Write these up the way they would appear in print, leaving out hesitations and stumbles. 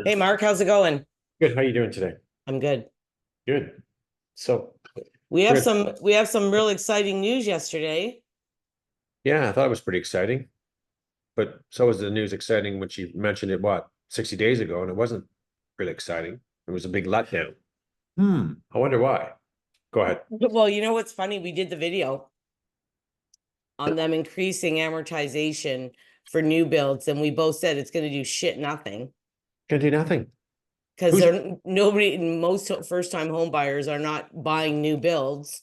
Hey Mark, how's it going? Good. How you doing today? I'm good. Good. So We have we're gonna, some real exciting news yesterday. yeah, I thought it was pretty exciting, but so was the news exciting when she mentioned it, what, 60 days ago, and it wasn't really exciting. It was a big letdown. I wonder why. Go ahead. Well, you know what's funny? We did the video on them increasing amortization for new builds, and we both said it's going to do shit nothing Gonna do nothing. because Who's most first-time home buyers are not buying new builds,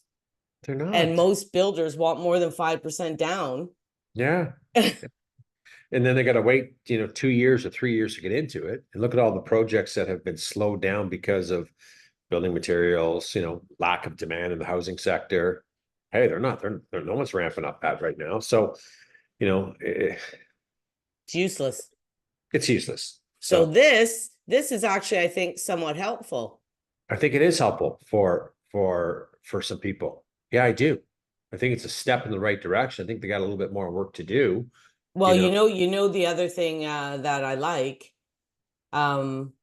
they're and not. most builders want more than 5% down. Yeah. And then they gotta wait, 2 years or 3 years to get into it. And look at all the projects that have been slowed down because of building materials, lack of demand in the housing sector. Hey, they're no one's ramping up that right now. So, you know, eh, It's useless. it's useless. So So this is actually, I think, somewhat helpful. I think it is helpful for some people. Yeah, I do. I think it's a step in the right direction. I think they got a little bit more work to do. Well, You know, the other thing that I like, um,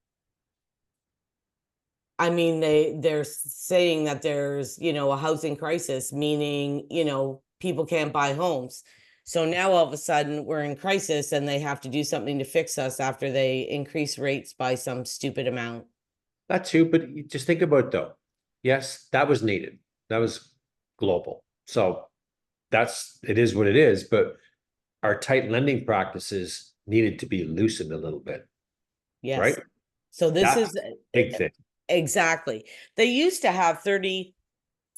I mean, they're saying that there's, a housing crisis, meaning, people can't buy homes. So now all of a sudden we're in crisis and they have to do something to fix us after they increase rates by some stupid amount. that too, but you just think about it though. Yes, that was needed. That was global. So that's it is what it is, but our tight lending practices needed to be loosened a little bit, Yes. right? So this That's is big thing. exactly. They used to have 30,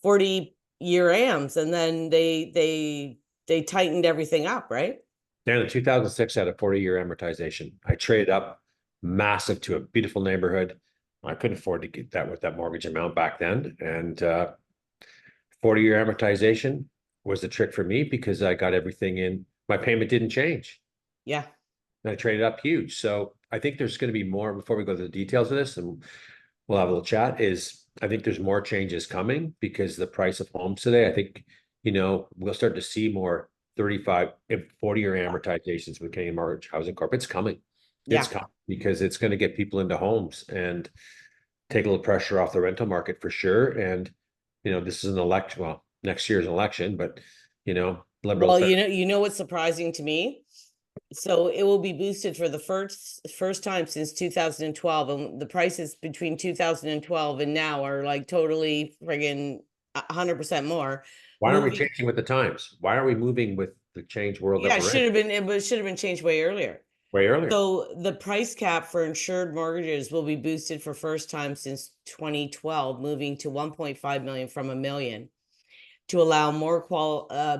40 year AMs and then they tightened everything up, right? Dan, in 2006, I had a 40-year amortization. I traded up massive to a beautiful neighborhood. I couldn't afford to get that with that mortgage amount back then. And 40-year amortization was the trick for me because I got everything in. My payment didn't change. Yeah. And I traded up huge. So I think there's going to be more before we go to the details of this, and we'll have a little chat. Is I think there's more changes coming because the price of homes today, I think, we'll start to see more 35 and 40-year amortizations with Canadian Mortgage Housing Corp. It's coming. It's Yeah. coming because it's going to get people into homes and take a little pressure off the rental market for sure. And, this is an election. Well, next year's an election, but, Well, liberals are. what's surprising to me? So it will be boosted for the first time since 2012, and the prices between 2012 and now are like totally friggin' 100% more. Why aren't we Moving, changing with the times? Why are we moving with the change world that yeah, we're in it should have been changed way earlier. way earlier? So the price cap for insured mortgages will be boosted for first time since 2012, moving to 1.5 million from a million, to allow more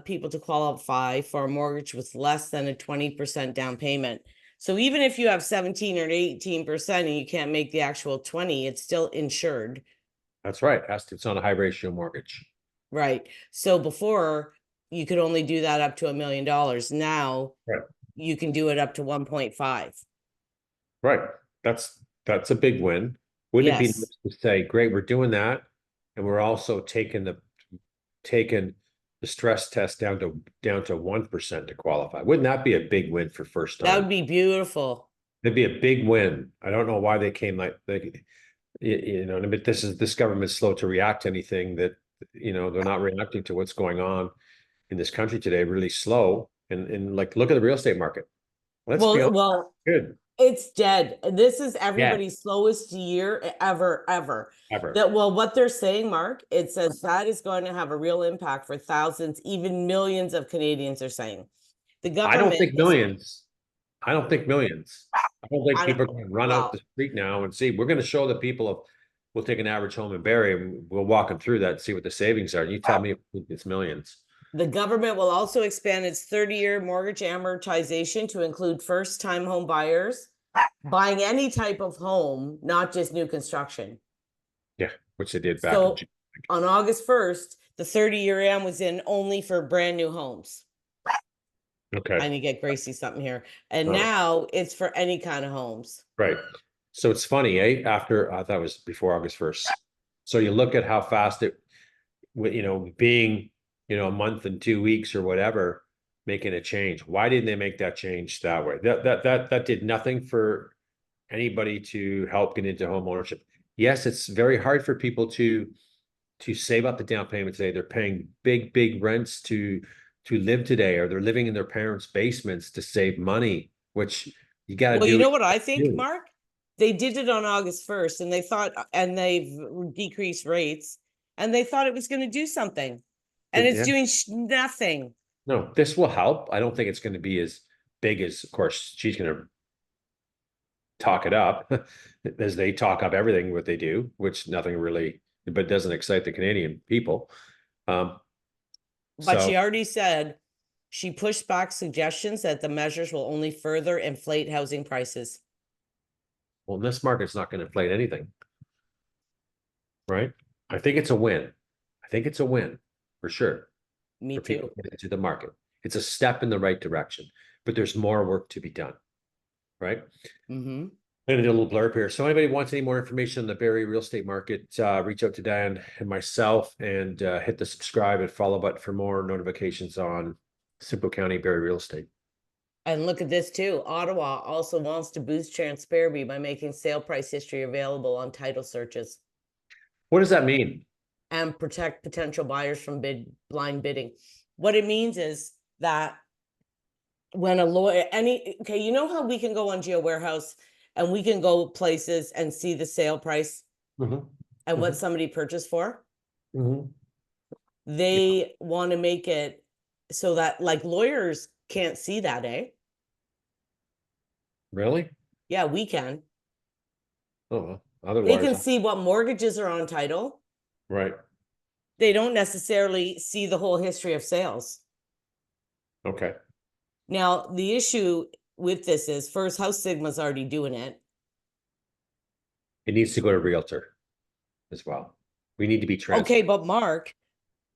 people to qualify for a mortgage with less than a 20% down payment. So even if you have 17 or 18% and you can't make the actual 20, it's still insured, That's right. It's on a high ratio mortgage. right? So before you could only do that up to $1 million. Now Right. you can do it up to 1.5. Right. That's a big win. Wouldn't it be Yes. nice to say, great, we're doing that, and we're also taking the stress test down to 1% to qualify? Wouldn't that be a big win for first That time? would be beautiful. It'd be a big win. I don't know why they came like but this government's slow to react to anything that they're not reacting to what's going on in this country today, really slow. And like look at the real estate market. Let's be Well, honest, well, good. it's dead. This is Yeah, everybody's slowest year ever, ever. ever. That well, what they're saying, Mark, it says that is going to have a real impact for thousands, even millions of Canadians are saying. The I don't government think is, millions. I don't think millions. I don't think I don't, people are going to run out the well, street now and see. We're going to show the people of we'll take an average home in Barrie and we'll walk them through that and see what the savings are. And you tell me if it's millions. the government will also expand its 30-year mortgage amortization to include first-time home buyers buying any type of home, not just new construction. Yeah, which they did back in So June. on August 1st, the 30-year AM was in only for brand new homes. Okay. I need to get Gracie something here. And All right. now it's for any kind of homes. Right. So it's funny, eh? After I thought it was before August 1st. So you look at how fast being, a month and 2 weeks or whatever, making a change. Why didn't they make that change that way? That did nothing for anybody to help get into home ownership. Yes, it's very hard for people to save up the down payment today. They're paying big rents to live today, or they're living in their parents' basements to save money, which you got to Well, do. you know what I think, do. Mark? They did it on August 1st and they thought, and they've decreased rates and they thought it was going to do something. And it's Yeah. doing nothing. No, this will help. I don't think it's going to be as big as, of course, she's going to talk it up as they talk up everything what they do, which nothing really, but doesn't excite the Canadian people. But So, she already said she pushed back suggestions that the measures will only further inflate housing prices. well, this market's not going to inflate anything, right? I think it's a win. I think it's a win for sure. Me For people too. to get into the market. It's a step in the right direction, but there's more work to be done, right? Mm-hmm. I'm gonna do a little blurb here. So anybody wants any more information on the Barrie real estate market, reach out to Diane and myself, and hit the subscribe and follow button for more notifications on Simcoe County Barrie real estate. And look at this too. Ottawa also wants to boost transparency by making sale price history available on title searches What does that mean? and protect potential buyers from blind bidding. What it means is that when a lawyer, okay, you know how we can go on Geo Warehouse and we can go places and see the sale price Mhm. and what Mhm. somebody purchased for? Mhm. They want to make it so that like lawyers can't see that, eh? Really? Yeah, we can. Oh, well, They otherwise, can see what mortgages are on title. right. They don't necessarily see the whole history of sales. Okay. Now, the issue with this is first, House Sigma's already doing it. It needs to go to Realtor as well. We need to be Okay, transparent. but Mark,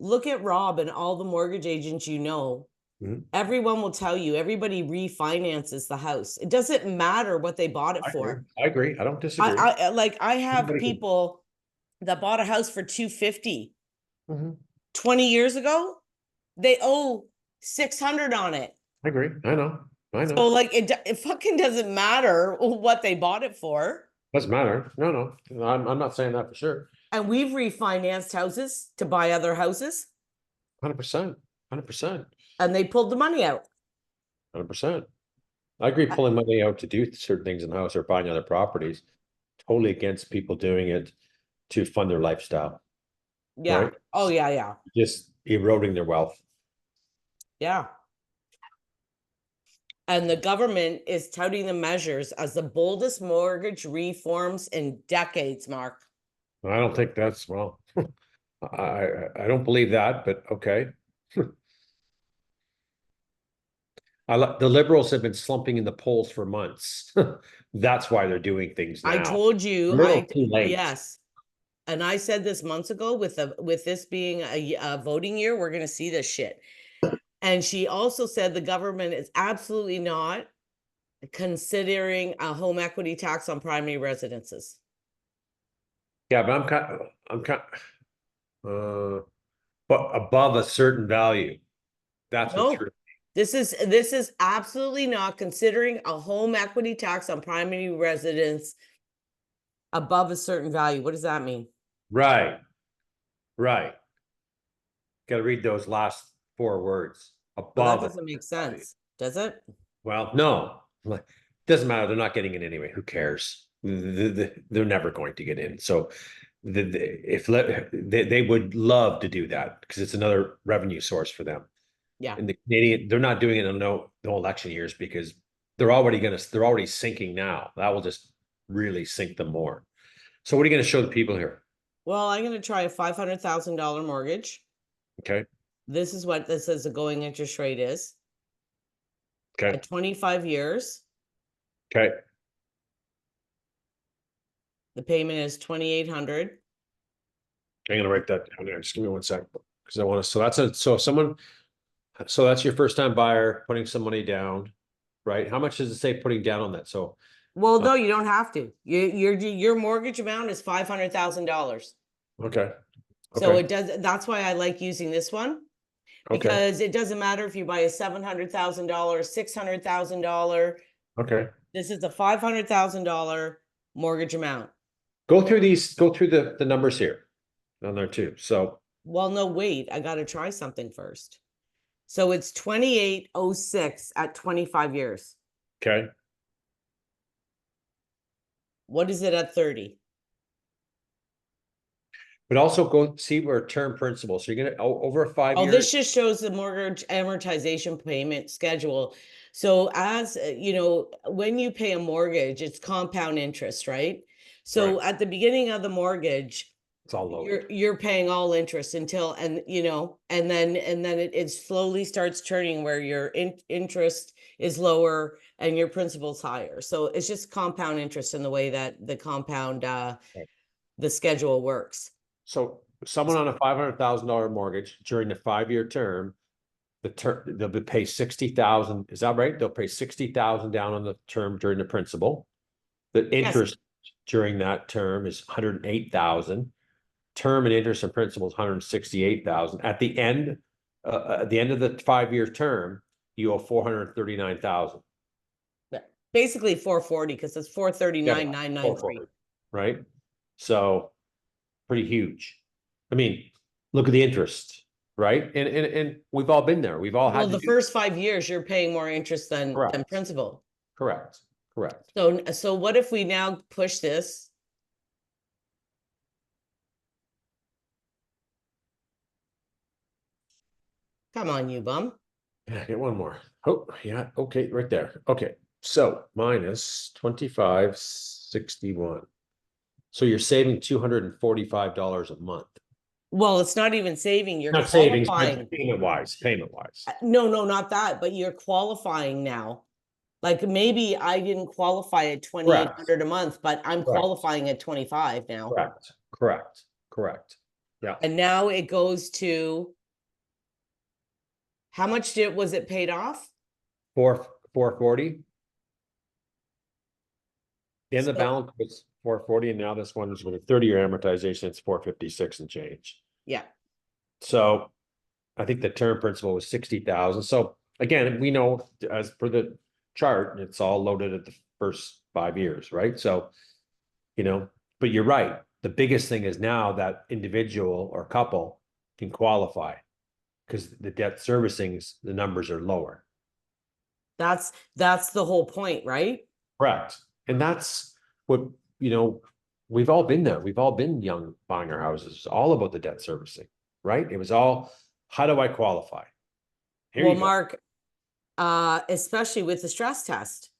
look at Rob and all the mortgage agents you know. Mhm. Everyone will tell you everybody refinances the house. It doesn't matter what they bought it I agree. for. I agree. I don't disagree. I have Everybody can- people that bought a house for 250 Mhm. 20 years ago. They owe 600 on it. I agree. I know. I know. So like it fucking doesn't matter what they bought it for. Doesn't matter. No. I'm not saying that for sure. And we've refinanced houses to buy other houses 100%. 100%. and they pulled the money out. 100%. I agree pulling money out to do certain things in the house or buying other properties. Totally against people doing it to fund their lifestyle, Yeah. right? Oh yeah, yeah. Just eroding their wealth. Yeah. And the government is touting the measures as the boldest mortgage reforms in decades, Mark. I don't think that's, well, I don't believe that, but okay. The liberals have been slumping in the polls for months. That's why they're doing things I now. told you, A little too late. yes. And I said this months ago with this being a voting year, we're going to see this shit. And she also said the government is absolutely not considering a home equity tax on primary residences. Yeah, but but above a certain value. That's what No, threw. this is absolutely not considering a home equity tax on primary residence above a certain value. What does that mean? Right. Got to read those last 4 words. Well, that Above a doesn't make certain value. sense, does it? Well, no. Doesn't matter. They're not getting it anyway. Who cares? They're never going to get in. So if they would love to do that because it's another revenue source for them. Yeah. And the Canadian, they're not doing it in no election years because they're already sinking now. That will just really sink them more. So what are you going to show the people here? Well, I'm going to try a $500,000 mortgage. Okay. This is what this says the going interest rate is. Okay. At 25 years, Okay. the payment is 2,800. I'm going to write that down there. Just give me 1 second because I want to. So that's your first time buyer putting some money down, right? How much does it say putting down on that? So, Well, no, you don't have to. Your mortgage amount is $500,000. okay. So Okay. it does. That's why I like using this one Okay. because it doesn't matter if you buy a $700,000, $600,000. Okay. This is a $500,000 mortgage amount. Go through the numbers here on there too. So, Well, no, wait, I gotta try something first. So it's 2806 at 25 years. okay. What is it at 30? But also go see where term principal. So you're gonna over a 5 Oh, year. this just shows the mortgage amortization payment schedule. So as you know, when you pay a mortgage, it's compound interest, right? So Right. at the beginning of the mortgage, It's all loaded. you're paying all interest until, and you know, and then it slowly starts turning where your interest is lower and your principal's higher. So it's just compound interest in the way that the compound Right. the schedule works. So someone on a $500,000 mortgage during the 5 year term, they'll be pay 60,000. Is that right? They'll pay 60,000 down on the term during the principal. The Yes. interest during that term is 108,000. Term and interest and principal is 168,000. At the end of the 5 year term, you owe 439,000. Basically 440 because it's 439,993. Right? So pretty huge. I mean, look at the interest, right? And we've all been there. We've all had Well, to the do. first 5 years you're paying more interest than Correct. principal. Correct. So what if we now push this? Come on, you bum. Yeah, get one more. Oh, yeah. Okay, right there. Okay. So minus 2561. So you're saving $245 a month. Well, it's not even saving, you're Not savings, qualifying. payment wise. No, not that, but you're qualifying now. Like maybe I didn't qualify at 2,800 a month, but I'm Correct. qualifying at 25 now. Correct. Yeah. And now it goes to, how much was it paid off? 440. And the So- balance was 440, and now this one is with a 30-year amortization, it's 456 and change. Yeah. So I think the term principal was 60,000. So again, we know as per the chart, it's all loaded at the first 5 years, right? So, but you're right. The biggest thing is now that individual or couple can qualify because the debt servicings, the numbers are lower. That's the whole point, right? Correct. And that's what, we've all been there. We've all been young buying our houses. It's all about the debt servicing, right? It was all, how do I qualify? Here Well, you go. Mark, especially with the stress test.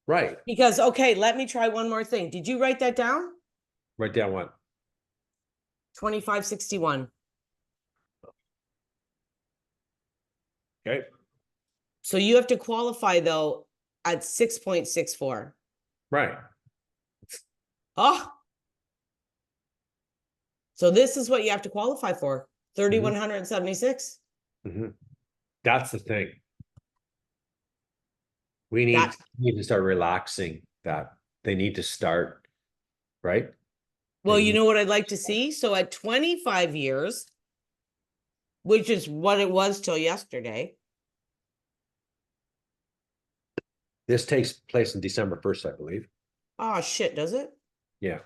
Right. Because, okay, let me try one more thing. Did you write that down? Write down what? 2561. Okay. So you have to qualify though at 6.64. Right. Oh. So this is what you have to qualify for. 3,176. Mm-hmm. That's the thing. We need to start relaxing that. They need to start, right? Well, you know what I'd like to see? So at 25 years, which is what it was till yesterday. This takes place in December 1st, I believe. Oh, shit, does it? Yeah.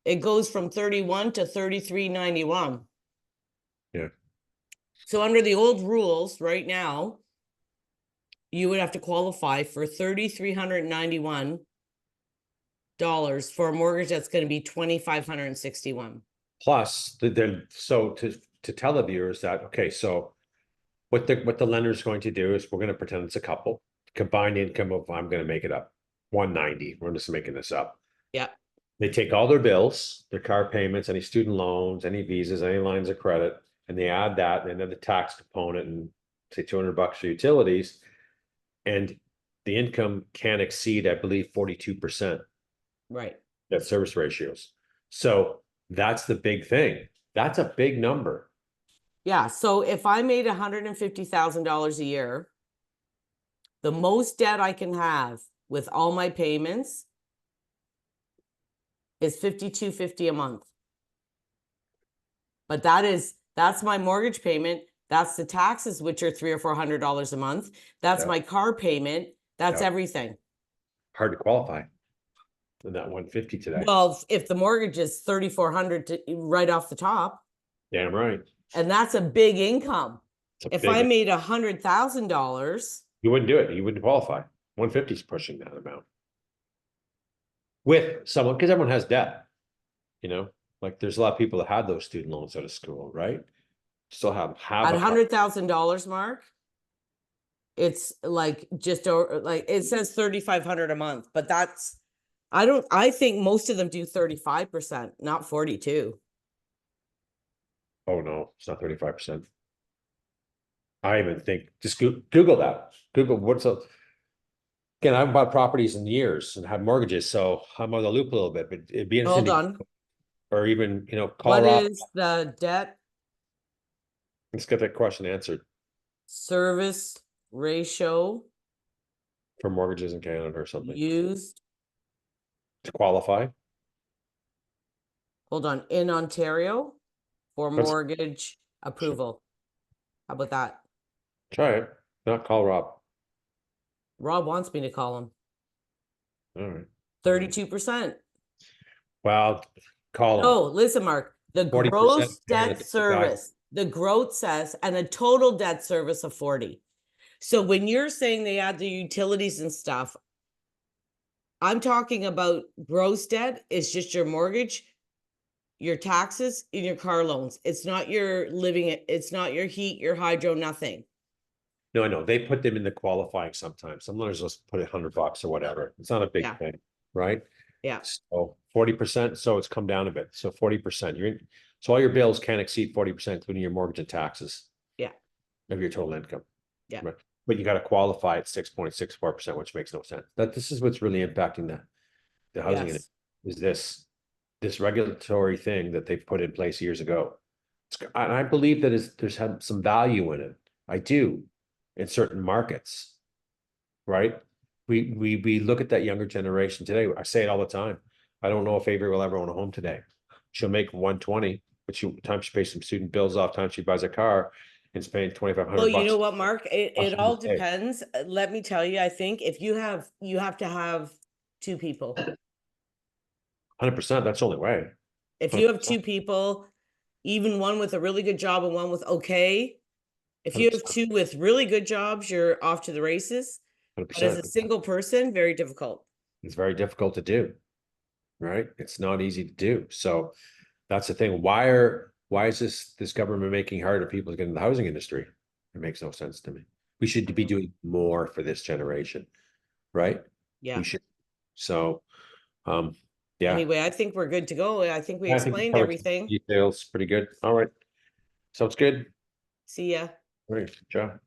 It goes from 31 to 33.91. Yeah. So under the old rules right now, you would have to qualify for $3,391 for a mortgage that's going to be $2,561. Plus, so to tell the viewers that, okay, so what the lender is going to do is we're going to pretend it's a couple. Combined income of, I'm going to make it up, 190. We're just making this up. Yeah. They take all their bills, their car payments, any student loans, any visas, any lines of credit, and they add that, and then the tax component, and say $200 for utilities, and the income can exceed, I believe, 42%. Right. Debt service ratios. So that's the big thing. That's a big number. Yeah. So if I made $150,000 a year, the most debt I can have with all my payments is $5,250 a month. But that's my mortgage payment. That's the taxes, which are $300 or $400 a month. That's my car payment. That's Yeah. everything. Hard to qualify in that 150 today. Well, if the mortgage is 3,400 to right off the top, Damn right. and that's a big income. It's a If big- I made $100,000, You wouldn't do it. You wouldn't qualify. 150 is pushing that amount. With someone, because everyone has debt, you know, like there's a lot of people that had those student loans out of school, right? Still have at a $100,000, Mark, it's like just over, like it says 3,500 a month, but that's, I think most of them do 35%, not 42. Oh no, it's not 35%. I even think just Google that. Google what's a. Again, I haven't bought properties in years and had mortgages, so I'm on the loop a little bit. But it'd be interesting. Hold on. Or even What Colorado. is the debt Let's get that question answered service ratio for mortgages in Canada or something used? to qualify. Hold on, in Ontario for That's- mortgage approval. How about that? Try it. Not call Rob. Rob wants me to call him. All right. 32%. Well, call him. Oh, listen, Mark, the 40% gross Canada, debt the guy- service, the growth says, and a total debt service of 40. So when you're saying they add the utilities and stuff, I'm talking about gross debt is just your mortgage, your taxes, and your car loans. It's not your living, it's not your heat, your hydro, nothing. No, I know. They put them in the qualifying sometimes. Some lenders just put $100 or whatever. It's not a big Yeah. thing, right? Yeah. So 40%, so it's come down a bit. So 40%. So all your bills can't exceed 40%, including your mortgage and taxes. Yeah. Of your total income. Yeah. Right. But you got to qualify at 6.64%, which makes no sense. This is what's really impacting the housing Yes. is this regulatory thing that they've put in place years ago. And I believe that there's had some value in it. I do, in certain markets, right? We look at that younger generation today. I say it all the time. I don't know if Avery will ever own a home today. She'll make 120, but time she pays some student bills off, time she buys a car, and it's paying 2,500 Well, bucks. you know what, Mark? It all Day. depends. Let me tell you, I think if you have to have two people. 100%. That's the only way. If you have two people, even one with a really good job and one with okay, if you have 100%. two with really good jobs, you're off to the races. But as a 100%. single person, very difficult. It's very difficult to do, right? It's not easy to do. So that's the thing. Why is this government making harder people to get in the housing industry? It makes no sense to me. We should be doing more for this generation, right? Yeah. We should. So, yeah. Anyway, I think we're good to go. I think we I think explained covered everything. details pretty good. All right. Sounds good. See ya. All right. Ciao.